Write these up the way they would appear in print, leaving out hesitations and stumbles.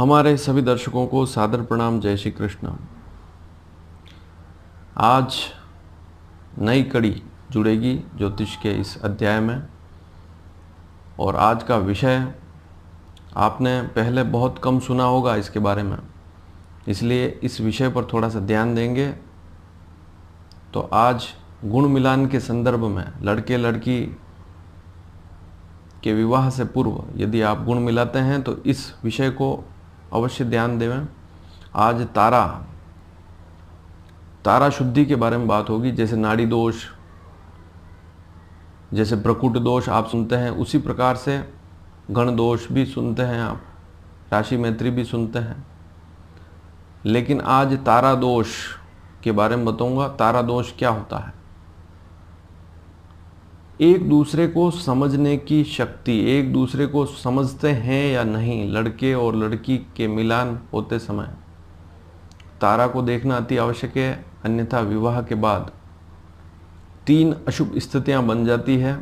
हमारे सभी दर्शकों को सादर प्रणाम। जय श्री कृष्ण। आज नई कड़ी जुड़ेगी ज्योतिष के इस अध्याय में, और आज का विषय आपने पहले बहुत कम सुना होगा इसके बारे में, इसलिए इस विषय पर थोड़ा सा ध्यान देंगे। तो आज गुण मिलान के संदर्भ में लड़के लड़की के विवाह से पूर्व यदि आप गुण मिलाते हैं तो इस विषय को अवश्य ध्यान देवें। आज तारा शुद्धि के बारे में बात होगी। जैसे नाड़ी दोष, जैसे प्रकुट दोष आप सुनते हैं, उसी प्रकार से गण दोष भी सुनते हैं आप, राशि मैत्री भी सुनते हैं। लेकिन आज तारा दोष के बारे में बताऊंगा। तारा दोष क्या होता है? एक दूसरे को समझने की शक्ति, एक दूसरे को समझते हैं या नहीं, लड़के और लड़की के मिलान होते समय तारा को देखना अति आवश्यक है। अन्यथा विवाह के बाद 3 अशुभ स्थितियां बन जाती है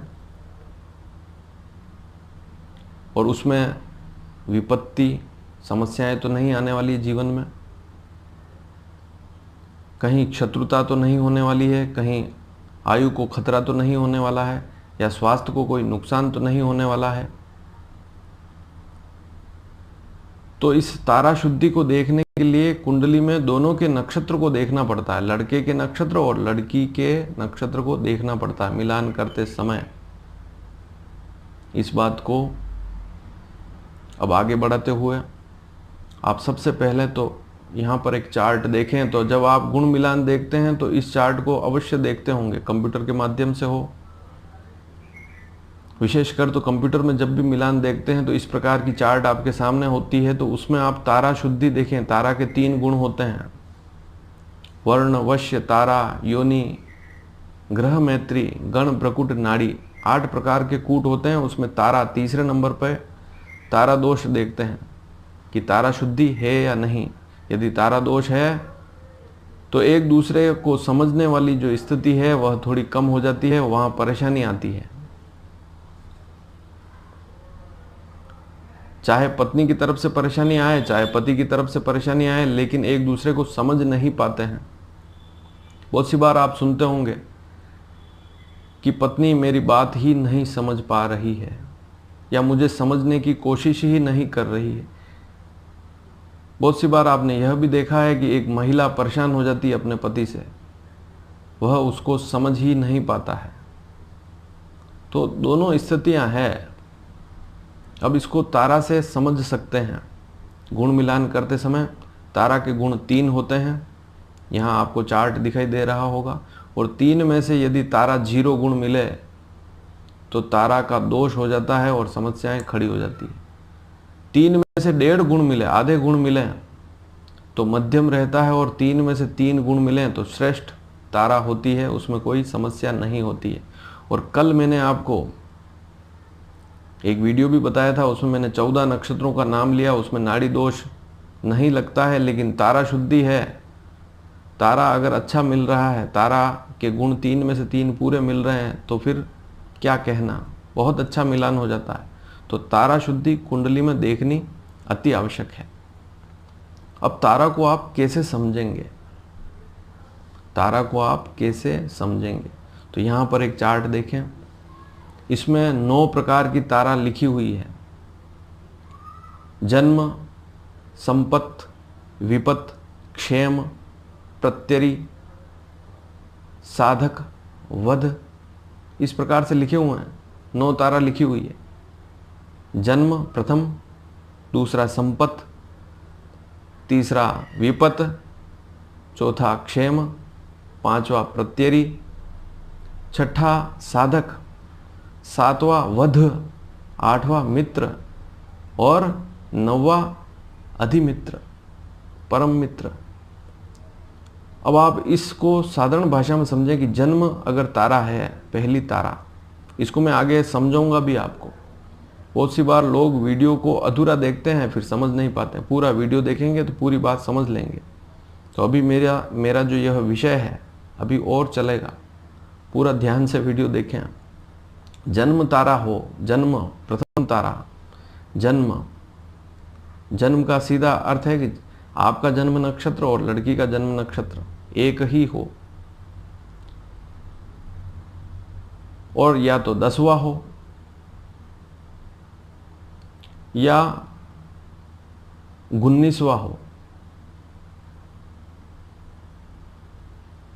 और उसमें विपत्ति, समस्याएं तो नहीं आने वाली जीवन में, कहीं शत्रुता तो नहीं होने वाली है, कहीं आयु को खतरा तो नहीं होने वाला है, या स्वास्थ्य को कोई नुकसान तो नहीं होने वाला है। तो इस तारा शुद्धि को देखने के लिए कुंडली में दोनों के नक्षत्र को देखना पड़ता है। लड़के के नक्षत्र और लड़की के नक्षत्र को देखना पड़ता है मिलान करते समय। इस बात को अब आगे बढ़ाते हुए आप सबसे पहले तो यहाँ पर एक चार्ट देखें। तो जब आप गुण मिलान देखते हैं तो इस चार्ट को अवश्य देखते होंगे, कंप्यूटर के माध्यम से हो। विशेषकर तो कंप्यूटर में जब भी मिलान देखते हैं तो इस प्रकार की चार्ट आपके सामने होती है। तो उसमें आप तारा शुद्धि देखें। तारा के 3 गुण होते हैं, वर्ण, वश्य, तारा, योनि, ग्रह मैत्री, गण, प्रकुट, नाड़ी। 8 प्रकार के कूट होते हैं। उसमें तारा तीसरे नंबर पर। तारा दोष देखते हैं कि तारा शुद्धि है या नहीं। यदि तारा दोष है तो एक दूसरे को समझने वाली जो स्थिति है वह थोड़ी कम हो जाती है, वहां परेशानी आती है। चाहे पत्नी की तरफ से परेशानी आए, चाहे पति की तरफ से परेशानी आए, लेकिन एक दूसरे को समझ नहीं पाते हैं। बहुत सी बार आप सुनते होंगे कि पत्नी मेरी बात ही नहीं समझ पा रही है, या मुझे समझने की कोशिश ही नहीं कर रही है। बहुत सी बार आपने यह भी देखा है कि एक महिला परेशान हो जाती है अपने पति से, वह उसको समझ ही नहीं पाता है। तो दोनों स्थितियां हैं। अब इसको तारा से समझ सकते हैं। गुण मिलान करते समय तारा के गुण 3 होते हैं। यहाँ आपको चार्ट दिखाई दे रहा होगा। और 3 में से यदि तारा 0 गुण मिले तो तारा का दोष हो जाता है और समस्याएं खड़ी हो जाती है। 3 में से 1.5 गुण मिले, आधे गुण मिले तो मध्यम रहता है, और 3 में से 3 गुण मिले तो श्रेष्ठ तारा होती है, उसमें कोई समस्या नहीं होती है। और कल मैंने आपको एक वीडियो भी बताया था, उसमें मैंने 14 नक्षत्रों का नाम लिया। उसमें नाड़ी दोष नहीं लगता है, लेकिन तारा शुद्धि है। तारा अगर अच्छा मिल रहा है, तारा के गुण 3 में से 3 पूरे मिल रहे हैं, तो फिर क्या कहना, बहुत अच्छा मिलान हो जाता है। तो तारा शुद्धि कुंडली में देखनी अति आवश्यक है। अब तारा को आप कैसे समझेंगे? तारा को आप कैसे समझेंगे? तो यहाँ पर एक चार्ट देखें। इसमें 9 प्रकार की तारा लिखी हुई है। जन्म, संपत्त, विपत्त, क्षेम, प्रत्यरी, साधक, वध, इस प्रकार से लिखे हुए हैं। 9 तारा लिखी हुई है। जन्म प्रथम, दूसरा संपत्त, तीसरा विपत्त, चौथा क्षेम, 5वां प्रत्यरी, 6ठा साधक, 7वां वध, 8वां मित्र और 9वां अधिमित्र, परम मित्र। अब आप इसको साधारण भाषा में समझें कि जन्म अगर तारा है, पहली तारा, इसको मैं आगे समझाऊंगा भी आपको। बहुत सी बार लोग वीडियो को अधूरा देखते हैं, फिर समझ नहीं पाते। पूरा वीडियो देखेंगे तो पूरी बात समझ लेंगे। तो अभी मेरा जो यह विषय है अभी और चलेगा, पूरा ध्यान से वीडियो देखें। जन्म तारा हो, जन्म प्रथम तारा, जन्म जन्म का सीधा अर्थ है कि आपका जन्म नक्षत्र और लड़की का जन्म नक्षत्र एक ही हो, और या तो 10वां हो या 19वां हो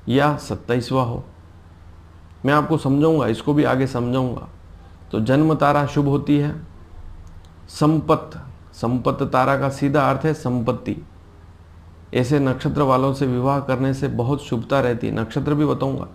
या 27वां हो। मैं आपको समझाऊंगा, इसको भी आगे समझाऊंगा। तो जन्म तारा शुभ होती है। संपत्त तारा का सीधा अर्थ है संपत्ति। ऐसे नक्षत्र वालों से विवाह करने से बहुत शुभता रहती है, नक्षत्र भी बताऊंगा।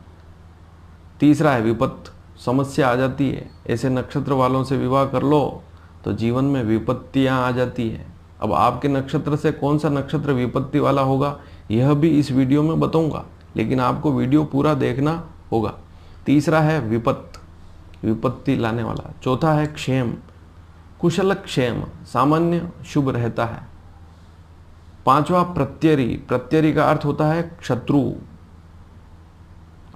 तीसरा है विपत्त, समस्या आ जाती है। ऐसे नक्षत्र वालों से विवाह कर लो तो जीवन में विपत्तियां आ जाती है। अब आपके नक्षत्र से कौन सा नक्षत्र विपत्ति वाला होगा यह भी इस वीडियो में बताऊंगा, लेकिन आपको वीडियो पूरा देखना होगा। तीसरा है विपत्ति लाने वाला। चौथा है क्षेम, कुशल क्षेम, सामान्य शुभ रहता है। पांचवा प्रत्यरी का अर्थ होता है शत्रु।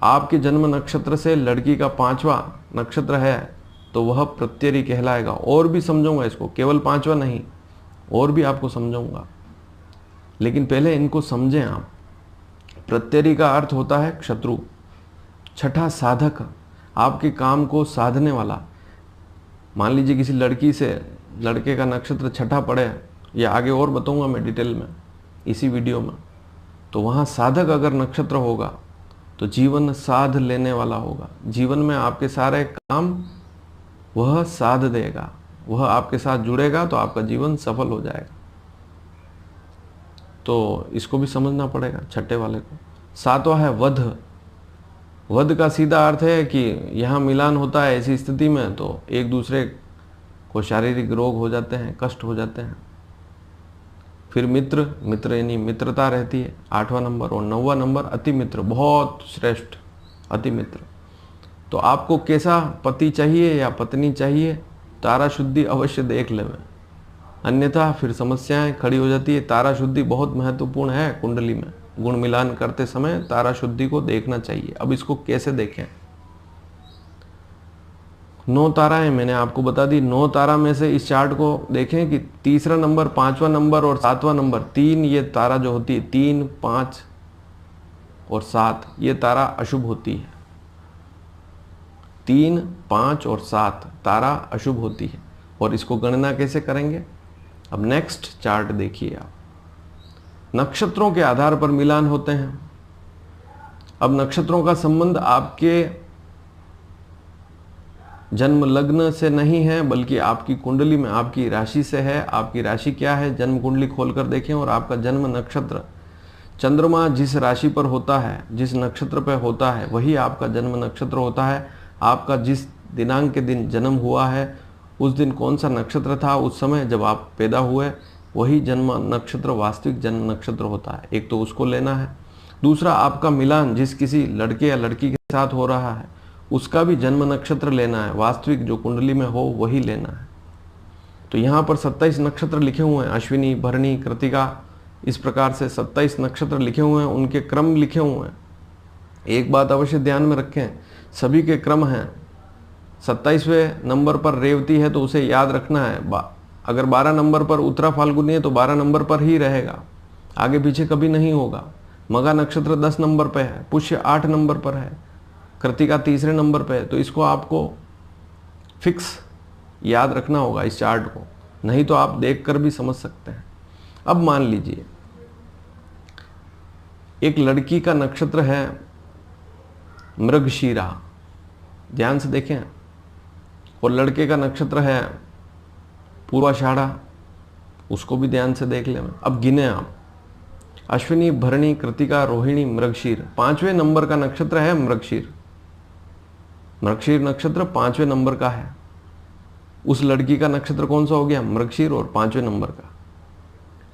आपके जन्म नक्षत्र से लड़की का 5वां नक्षत्र है तो वह प्रत्यरी कहलाएगा। और भी समझाऊंगा इसको, केवल 5वां नहीं, और भी आपको समझाऊंगा, लेकिन पहले इनको समझें आप। प्रत्यरी का अर्थ होता है शत्रु। छठा साधक, आपके काम को साधने वाला। मान लीजिए किसी लड़की से लड़के का नक्षत्र छठा पड़े, या आगे और बताऊंगा मैं डिटेल में इसी वीडियो में, तो वहाँ साधक अगर नक्षत्र होगा तो जीवन साध लेने वाला होगा। जीवन में आपके सारे काम वह साध देगा, वह आपके साथ जुड़ेगा तो आपका जीवन सफल हो जाएगा। तो इसको भी समझना पड़ेगा छठे वाले को। सातवां है वध का सीधा अर्थ है कि यहाँ मिलान होता है ऐसी स्थिति में तो एक दूसरे को शारीरिक रोग हो जाते हैं, कष्ट हो जाते हैं। फिर मित्र यानी मित्रता रहती है, 8वां नंबर। और 9वां नंबर अति मित्र, बहुत श्रेष्ठ अति मित्र। तो आपको कैसा पति चाहिए या पत्नी चाहिए, तारा शुद्धि अवश्य देख लें, अन्यथा फिर समस्याएं खड़ी हो जाती है। तारा शुद्धि बहुत महत्वपूर्ण है कुंडली में। गुण मिलान करते समय तारा शुद्धि को देखना चाहिए। अब इसको कैसे देखें? 9 ताराएं मैंने आपको बता दी। 9 तारा में से इस चार्ट को देखें कि तीसरा नंबर, 5वां नंबर और 7वां नंबर, 3 ये तारा जो होती है, 3, 5 और 7 ये तारा अशुभ होती है। 3, 5 और 7 तारा अशुभ होती है। और इसको गणना कैसे करेंगे? अब नेक्स्ट चार्ट देखिए आप। नक्षत्रों के आधार पर मिलान होते हैं। अब नक्षत्रों का संबंध आपके जन्म लग्न से नहीं है, बल्कि आपकी कुंडली में आपकी राशि से है। आपकी राशि क्या है? जन्म कुंडली खोलकर देखें और आपका जन्म नक्षत्र, चंद्रमा जिस राशि पर होता है, जिस नक्षत्र पर होता है, वही आपका जन्म नक्षत्र होता है। आपका जिस दिनांक के दिन जन्म हुआ है, उस दिन कौन सा नक्षत्र था, उस समय जब आप पैदा हुए, वही जन्म नक्षत्र वास्तविक जन्म नक्षत्र होता है। एक तो उसको लेना है। दूसरा, आपका मिलान जिस किसी लड़के या लड़की के साथ हो रहा है, उसका भी जन्म नक्षत्र लेना है। वास्तविक जो कुंडली में हो वही लेना है। तो यहाँ पर 27 नक्षत्र लिखे हुए हैं, अश्विनी, भरणी, कृतिका, इस प्रकार से 27 नक्षत्र लिखे हुए हैं, उनके क्रम लिखे हुए हैं। एक बात अवश्य ध्यान में रखें, सभी के क्रम हैं। 27वें नंबर पर रेवती है तो उसे याद रखना है। अगर 12 नंबर पर उत्तरा फाल्गुनी है तो 12 नंबर पर ही रहेगा, आगे पीछे कभी नहीं होगा। मघा नक्षत्र 10 नंबर पर है, पुष्य 8 नंबर पर है, कृतिका तीसरे नंबर पे है। तो इसको आपको फिक्स याद रखना होगा इस चार्ट को, नहीं तो आप देखकर भी समझ सकते हैं। अब मान लीजिए एक लड़की का नक्षत्र है मृगशीरा, ध्यान से देखें, और लड़के का नक्षत्र है पूर्वाषाढ़ा, उसको भी ध्यान से देख लें। अब गिने आप, अश्विनी, भरणी, कृतिका, रोहिणी, मृगशीर। 5वें नंबर का नक्षत्र है मृगशीर। मृगशीर नक्षत्र 5वें नंबर का है। उस लड़की का नक्षत्र कौन सा हो गया? मृगशीर और 5वें नंबर का।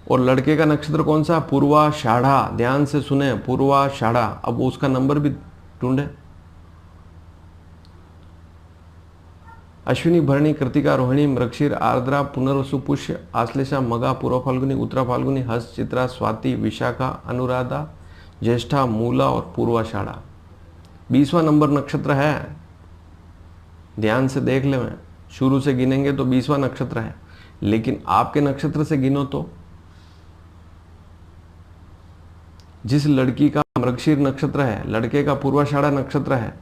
और लड़के का नक्षत्र कौन सा? पूर्वाषाढ़ा। ध्यान से सुने, पूर्वाषाढ़ा। अब उसका नंबर भी ढूंढे। अश्विनी, भरणी, कृतिका, रोहिणी, मृगशीर, आर्द्रा, पुनर्वसु, पुष्य, आश्लेषा, मघा, पूर्व फाल्गुनी, उत्तरा फाल्गुनी, हस्त, चित्रा, स्वाति, विशाखा, अनुराधा, ज्येष्ठा, मूला और पूर्वाषाढ़ा। 20वां नंबर नक्षत्र है, ध्यान से देख ले। मैं शुरू से गिनेंगे तो 20वां नक्षत्र है। लेकिन आपके नक्षत्र से गिनो तो जिस लड़की का मृगशीर नक्षत्र है, लड़के का पूर्वाषाढ़ा नक्षत्र है,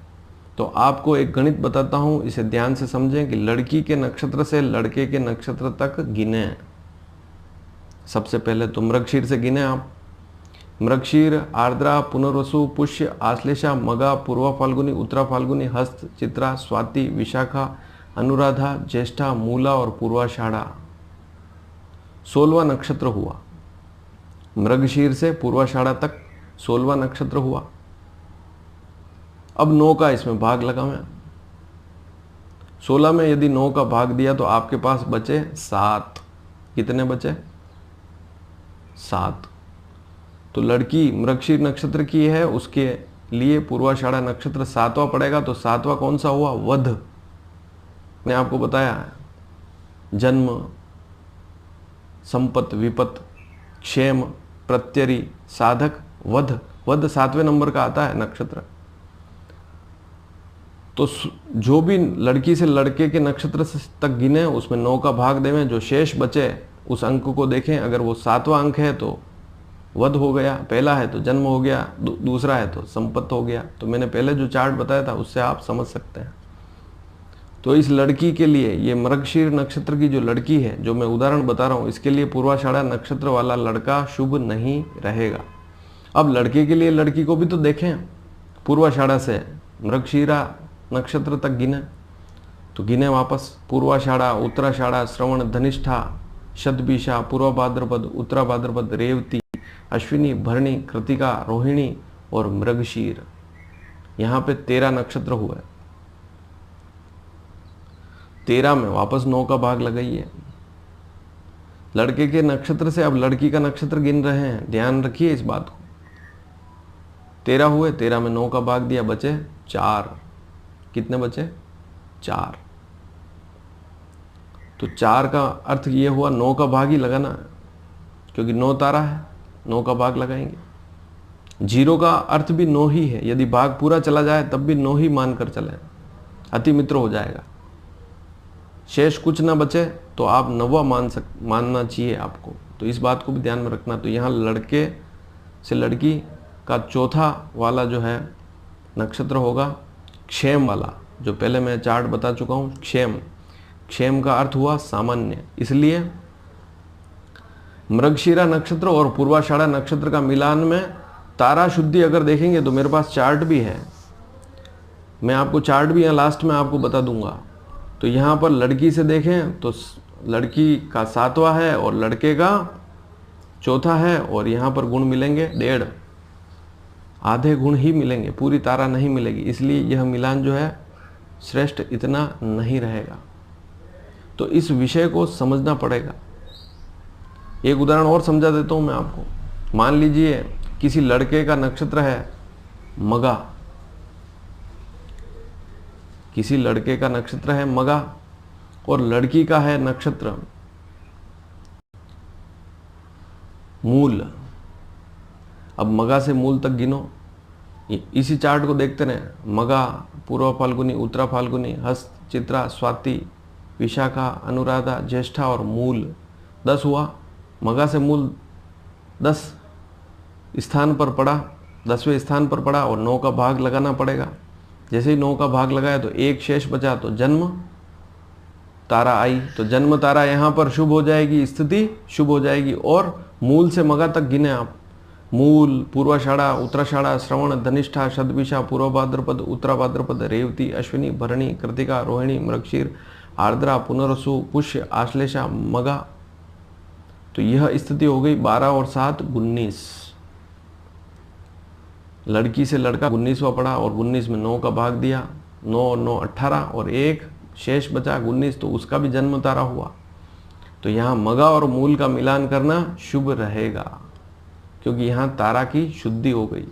तो आपको एक गणित बताता हूं, इसे ध्यान से समझें कि लड़की के नक्षत्र से लड़के के नक्षत्र तक गिने। सबसे पहले तो मृगशीर से गिने आप। मृगशीर, आर्द्रा, पुनर्वसु, पुष्य, आश्लेषा, मगा, पूर्वा फाल्गुनी, उत्तरा फाल्गुनी, हस्त, चित्रा, स्वाति, विशाखा, अनुराधा, ज्येष्ठा, मूला और पूर्वाषाढ़ा 16वां नक्षत्र हुआ। मृगशीर से पूर्वाषाढ़ा तक 16वां नक्षत्र हुआ। अब 9 का इसमें भाग लगा मैं। 16 में यदि 9 का भाग दिया तो आपके पास बचे 7। कितने बचे? 7। तो लड़की मृगशीर नक्षत्र की है, उसके लिए पूर्वाषाढ़ा नक्षत्र 7वां पड़ेगा। तो 7वां कौन सा हुआ? वध। मैं आपको बताया, जन्म, संपत, विपत, क्षेम, प्रत्यरी, साधक, वध। वध 7वें नंबर का आता है नक्षत्र। तो जो भी लड़की से लड़के के नक्षत्र तक गिने उसमें 9 का भाग देवें, जो शेष बचे उस अंक को देखें। अगर वो 7वां अंक है तो वध हो गया, पहला है तो जन्म हो गया, दूसरा है तो संपत्त हो गया। तो मैंने पहले जो चार्ट बताया था उससे आप समझ सकते हैं। तो इस लड़की के लिए, ये मृगशीर नक्षत्र की जो लड़की है, जो मैं उदाहरण बता रहा हूँ, इसके लिए पूर्वाषाढ़ा नक्षत्र वाला लड़का शुभ नहीं रहेगा। अब लड़के के लिए लड़की को भी तो देखें। पूर्वाषाढ़ा से मृगशीरा नक्षत्र तक गिने तो गिने वापस। पूर्वाषाढ़ा, उत्तराषाढ़ा, श्रवण, धनिष्ठा, शतभिषा, पूर्व भाद्रपद, उत्तरा भाद्रपद, रेवती, अश्विनी, भरणी, कृतिका, रोहिणी और मृगशीर। यहां पे 13 नक्षत्र हुए। 13 में वापस 9 का भाग लगाइए। लड़के के नक्षत्र से अब लड़की का नक्षत्र गिन रहे हैं, ध्यान रखिए इस बात को। 13 हुए, 13 में 9 का भाग दिया, बचे 4। कितने बचे? 4। तो 4 का अर्थ ये हुआ 9 का भाग ही लगाना, क्योंकि 9 तारा है, 9 का भाग लगाएंगे। 0 का अर्थ भी 9 ही है, यदि भाग पूरा चला जाए तब भी 9 ही मानकर चले, अति मित्र हो जाएगा। शेष कुछ ना बचे तो आप 9वां मानना चाहिए आपको। तो इस बात को भी ध्यान में रखना। तो यहाँ लड़के से लड़की का चौथा वाला जो है नक्षत्र होगा क्षेम वाला, जो पहले मैं चार्ट बता चुका हूँ। क्षेम, क्षेम का अर्थ हुआ सामान्य। इसलिए मृगशीरा नक्षत्र और पूर्वाषाढ़ा नक्षत्र का मिलान में तारा शुद्धि अगर देखेंगे तो मेरे पास चार्ट भी है, मैं आपको चार्ट भी यहाँ लास्ट में आपको बता दूंगा। तो यहाँ पर लड़की से देखें तो लड़की का 7वां है और लड़के का चौथा है, और यहाँ पर गुण मिलेंगे 1.5, आधे गुण ही मिलेंगे, पूरी तारा नहीं मिलेगी। इसलिए यह मिलान जो है श्रेष्ठ इतना नहीं रहेगा। तो इस विषय को समझना पड़ेगा। एक उदाहरण और समझा देता हूं मैं आपको। मान लीजिए किसी लड़के का नक्षत्र है मगा, किसी लड़के का नक्षत्र है मगा और लड़की का है नक्षत्र मूल। अब मगा से मूल तक गिनो, इसी चार्ट को देखते रहे। मगा, पूर्व फाल्गुनी, उत्तरा फाल्गुनी, हस्त, चित्रा, स्वाति, विशाखा, अनुराधा, ज्येष्ठा और मूल 10 हुआ। मगा से मूल 10 स्थान पर पड़ा, 10वें स्थान पर पड़ा और 9 का भाग लगाना पड़ेगा। जैसे ही 9 का भाग लगाया तो एक शेष बचा, तो जन्म तारा आई। तो जन्म तारा यहाँ पर शुभ हो जाएगी, स्थिति शुभ हो जाएगी। और मूल से मगा तक गिने आप। मूल, पूर्वाषाढ़ा, उत्तराषाढ़ा, श्रवण, धनिष्ठा, शतभिषा, पूर्व भाद्रपद, उत्तरा भाद्रपद, रेवती, अश्विनी, भरणी, कृतिका, रोहिणी, मृगशीर, आर्द्रा, पुनर्वसु, पुष्य, आश्लेषा, मगा। तो यह स्थिति हो गई 12 और 7 19। लड़की से लड़का 19वां पड़ा और 19 में 9 का भाग दिया, 9 और 9 18 और एक शेष बचा 19, तो उसका भी जन्म तारा हुआ। तो यहाँ मगा और मूल का मिलान करना शुभ रहेगा, क्योंकि यहाँ तारा की शुद्धि हो गई।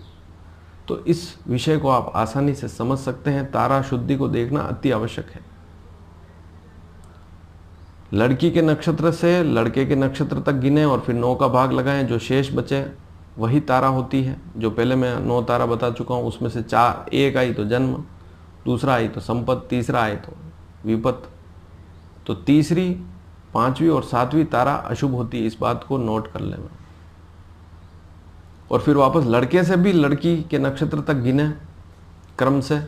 तो इस विषय को आप आसानी से समझ सकते हैं। तारा शुद्धि को देखना अति आवश्यक है। लड़की के नक्षत्र से लड़के के नक्षत्र तक गिने और फिर 9 का भाग लगाएं, जो शेष बचे वही तारा होती है। जो पहले मैं 9 तारा बता चुका हूँ, उसमें से 4, एक आई तो जन्म, दूसरा आई तो संपत्ति, तीसरा आई तो विपत। तो तीसरी 5वीं और 7वीं तारा अशुभ होती है, इस बात को नोट कर लेना। और फिर वापस लड़के से भी लड़की के नक्षत्र तक गिने क्रम से,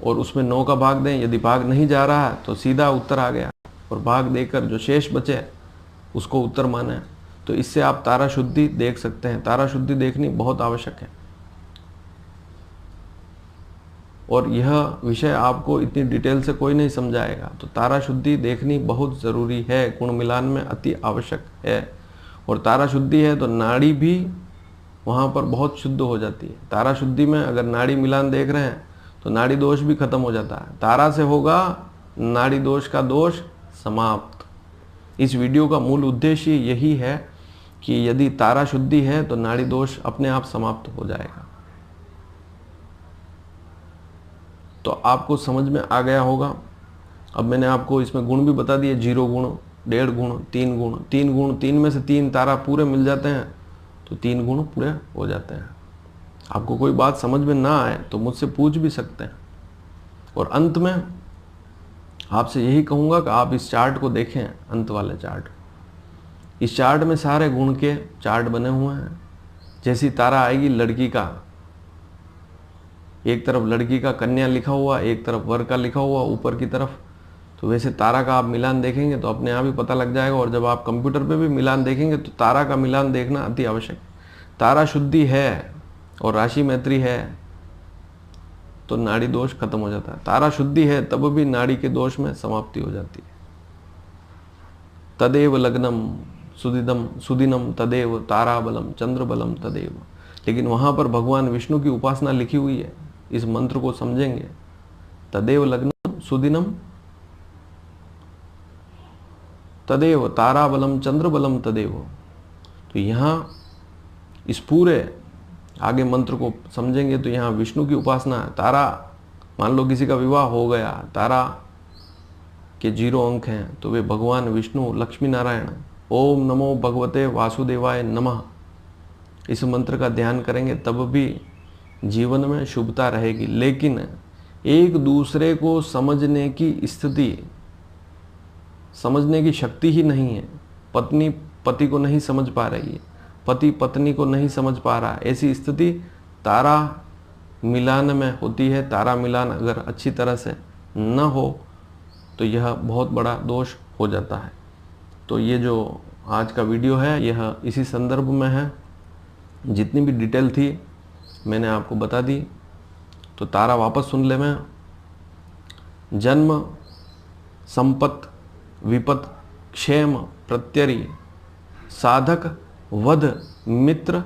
और उसमें 9 का भाग दें। यदि भाग नहीं जा रहा है तो सीधा उत्तर आ गया, और भाग देकर जो शेष बचे उसको उत्तर माने। तो इससे आप तारा शुद्धि देख सकते हैं। तारा शुद्धि देखनी बहुत आवश्यक है, और यह विषय आपको इतनी डिटेल से कोई नहीं समझाएगा। तो तारा शुद्धि देखनी बहुत ज़रूरी है, गुण मिलान में अति आवश्यक है। और तारा शुद्धि है तो नाड़ी भी वहाँ पर बहुत शुद्ध हो जाती है। तारा शुद्धि में अगर नाड़ी मिलान देख रहे हैं तो नाड़ी दोष भी खत्म हो जाता है। तारा से होगा नाड़ी दोष का दोष समाप्त। इस वीडियो का मूल उद्देश्य यही है कि यदि तारा शुद्धि है तो नाड़ी दोष अपने आप समाप्त हो जाएगा। तो आपको समझ में आ गया होगा। अब मैंने आपको इसमें गुण भी बता दिए, 0 गुण, 1.5 गुण, 3 गुण। 3 गुण, 3 में से 3 तारा पूरे मिल जाते हैं तो 3 गुण पूरे हो जाते हैं। आपको कोई बात समझ में ना आए तो मुझसे पूछ भी सकते हैं। और अंत में आपसे यही कहूँगा कि आप इस चार्ट को देखें, अंत वाले चार्ट। इस चार्ट में सारे गुण के चार्ट बने हुए हैं। जैसी तारा आएगी लड़की का, एक तरफ लड़की का कन्या लिखा हुआ, एक तरफ वर का लिखा हुआ ऊपर की तरफ, तो वैसे तारा का आप मिलान देखेंगे तो अपने आप ही पता लग जाएगा। और जब आप कंप्यूटर पे भी मिलान देखेंगे तो तारा का मिलान देखना अति आवश्यक है। तारा शुद्धि है और राशि मैत्री है तो नाड़ी दोष खत्म हो जाता है। तारा शुद्धि है तब भी नाड़ी के दोष में समाप्ति हो जाती है। तदेव लग्नम सुदिनम तदेव ताराबलम चंद्रबलम तदेव। लेकिन वहाँ पर भगवान विष्णु की उपासना लिखी हुई है। इस मंत्र को समझेंगे, तदेव लग्नम सुदिनम तदेव ताराबलम चंद्रबलम तदेव। तो यहाँ इस पूरे आगे मंत्र को समझेंगे तो यहाँ विष्णु की उपासना है। तारा, मान लो किसी का विवाह हो गया, तारा के 0 अंक हैं तो वे भगवान विष्णु लक्ष्मी नारायण। ओम नमो भगवते वासुदेवाय नमः, इस मंत्र का ध्यान करेंगे तब भी जीवन में शुभता रहेगी। लेकिन एक दूसरे को समझने की स्थिति, समझने की शक्ति ही नहीं है। पत्नी पति को नहीं समझ पा रही है, पति पत्नी को नहीं समझ पा रहा। ऐसी स्थिति तारा मिलान में होती है। तारा मिलान अगर अच्छी तरह से न हो तो यह बहुत बड़ा दोष हो जाता है। तो ये जो आज का वीडियो है यह इसी संदर्भ में है। जितनी भी डिटेल थी मैंने आपको बता दी। तो तारा वापस सुन ले मैं। जन्म, संपत, विपत, क्षेम, प्रत्यरी, साधक, वध, मित्र,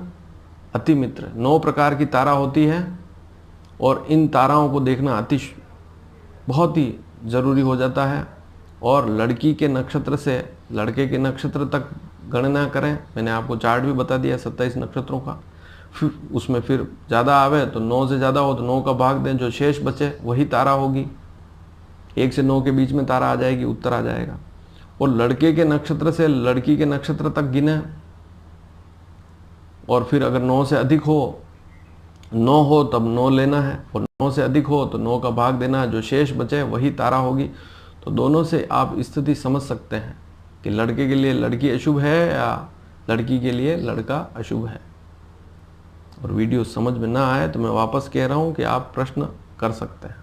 अतिमित्र, 9 प्रकार की तारा होती है। और इन ताराओं को देखना बहुत ही ज़रूरी हो जाता है। और लड़की के नक्षत्र से लड़के के नक्षत्र तक गणना करें। मैंने आपको चार्ट भी बता दिया 27 नक्षत्रों का। फिर उसमें फिर ज़्यादा आवे तो 9 से ज़्यादा हो तो 9 का भाग दें, जो शेष बचे वही तारा होगी। 1 से 9 के बीच में तारा आ जाएगी, उत्तर आ जाएगा। और लड़के के नक्षत्र से लड़की के नक्षत्र तक गिने, और फिर अगर 9 से अधिक हो, 9 हो तब 9 लेना है, और 9 से अधिक हो तो 9 का भाग देना है, जो शेष बचे वही तारा होगी। तो दोनों से आप स्थिति समझ सकते हैं कि लड़के के लिए लड़की अशुभ है या लड़की के लिए लड़का अशुभ है। और वीडियो समझ में ना आए तो मैं वापस कह रहा हूँ कि आप प्रश्न कर सकते हैं।